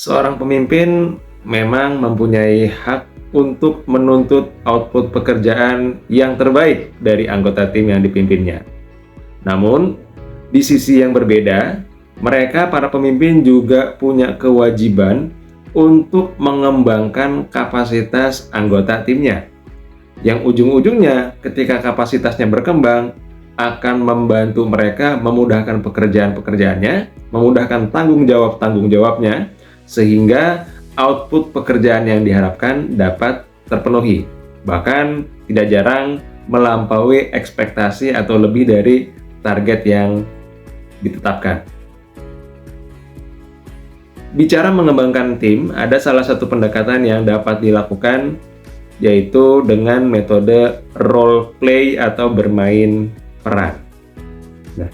Seorang pemimpin memang mempunyai hak untuk menuntut output pekerjaan yang terbaik dari anggota tim yang dipimpinnya. Namun, di sisi yang berbeda, mereka para pemimpin juga punya kewajiban untuk mengembangkan kapasitas anggota timnya. Yang ujung-ujungnya ketika kapasitasnya berkembang akan membantu mereka memudahkan pekerjaan-pekerjaannya, memudahkan tanggung jawab-tanggung-jawabnya, sehingga output pekerjaan yang diharapkan dapat terpenuhi. Bahkan tidak jarang melampaui ekspektasi atau lebih dari target yang ditetapkan. Bicara mengembangkan tim, ada salah satu pendekatan yang dapat dilakukan, yaitu dengan metode role play atau bermain peran. Nah,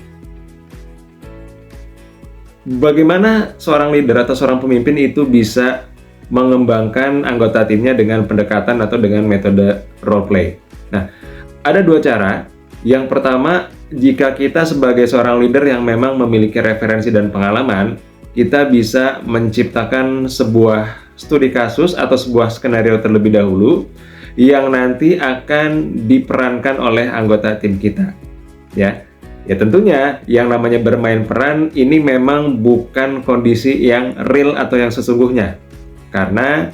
bagaimana seorang leader atau seorang pemimpin itu bisa mengembangkan anggota timnya dengan pendekatan atau dengan metode role play? Nah, ada dua cara. Yang pertama, jika kita sebagai seorang leader yang memang memiliki referensi dan pengalaman, kita bisa menciptakan sebuah studi kasus atau sebuah skenario terlebih dahulu yang nanti akan diperankan oleh anggota tim kita. Ya tentunya yang namanya bermain peran ini memang bukan kondisi yang real atau yang sesungguhnya. Karena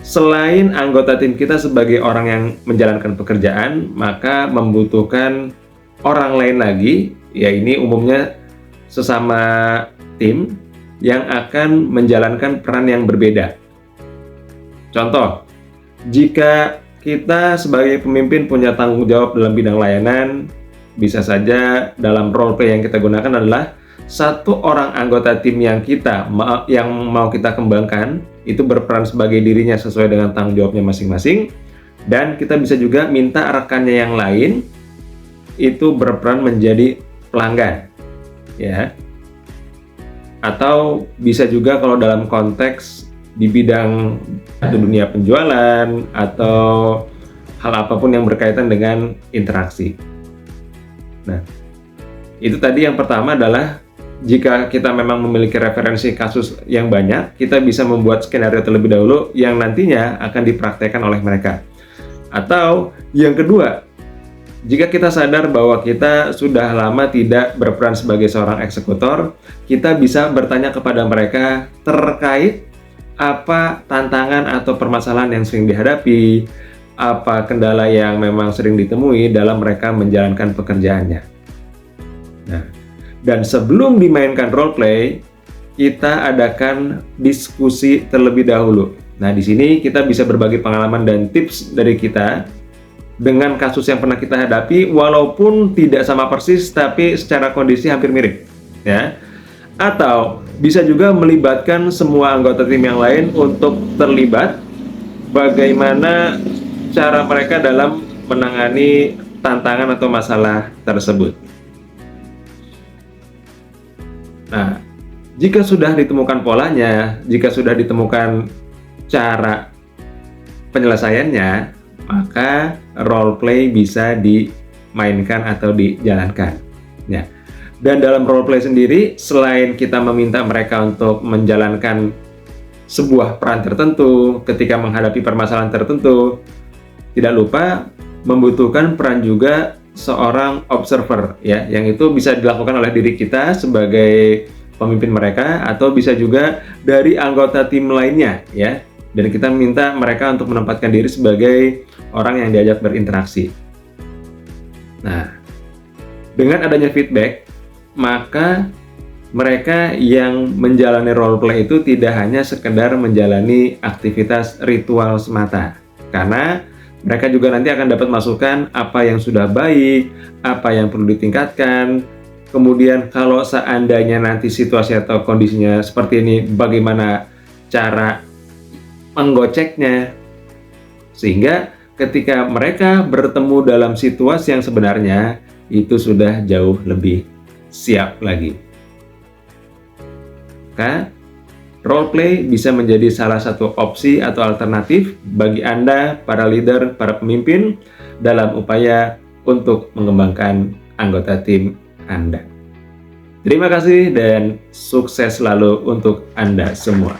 selain anggota tim kita sebagai orang yang menjalankan pekerjaan, maka membutuhkan orang lain lagi, ya ini umumnya sesama tim yang akan menjalankan peran yang berbeda. Contoh, jika kita sebagai pemimpin punya tanggung jawab dalam bidang layanan, bisa saja dalam role play yang kita gunakan adalah satu orang anggota tim yang mau kita kembangkan itu berperan sebagai dirinya sesuai dengan tanggung jawabnya masing-masing, dan kita bisa juga minta rekannya yang lain itu berperan menjadi pelanggan, ya. Atau bisa juga kalau dalam konteks di bidang dunia penjualan atau hal apapun yang berkaitan dengan interaksi. Nah, itu tadi yang pertama adalah jika kita memang memiliki referensi kasus yang banyak, kita bisa membuat skenario terlebih dahulu yang nantinya akan dipraktekkan oleh mereka. Atau yang kedua, jika kita sadar bahwa kita sudah lama tidak berperan sebagai seorang eksekutor, kita bisa bertanya kepada mereka terkait apa tantangan atau permasalahan yang sering dihadapi, apa kendala yang memang sering ditemui dalam mereka menjalankan pekerjaannya. Nah, dan sebelum dimainkan role play, kita adakan diskusi terlebih dahulu. Nah, di sini kita bisa berbagi pengalaman dan tips dari kita dengan kasus yang pernah kita hadapi, walaupun tidak sama persis, tapi secara kondisi hampir mirip, ya. Atau bisa juga melibatkan semua anggota tim yang lain untuk terlibat, bagaimana cara mereka dalam menangani tantangan atau masalah tersebut. Nah, jika sudah ditemukan polanya, jika sudah ditemukan cara penyelesaiannya, maka role play bisa dimainkan atau dijalankan. Ya. Dan dalam role play sendiri, selain kita meminta mereka untuk menjalankan sebuah peran tertentu ketika menghadapi permasalahan tertentu, tidak lupa membutuhkan peran juga seorang observer, ya, yang itu bisa dilakukan oleh diri kita sebagai pemimpin mereka atau bisa juga dari anggota tim lainnya, ya. Dan kita minta mereka untuk menempatkan diri sebagai orang yang diajak berinteraksi. Nah, dengan adanya feedback, maka mereka yang menjalani role play itu tidak hanya sekedar menjalani aktivitas ritual semata, karena mereka juga nanti akan dapat masukan apa yang sudah baik, apa yang perlu ditingkatkan. Kemudian kalau seandainya nanti situasi atau kondisinya seperti ini, bagaimana cara menggoceknya, sehingga ketika mereka bertemu dalam situasi yang sebenarnya itu sudah jauh lebih siap lagi. Maka role play bisa menjadi salah satu opsi atau alternatif bagi Anda, para leader, para pemimpin dalam upaya untuk mengembangkan anggota tim Anda. Terima kasih dan sukses selalu untuk Anda semua.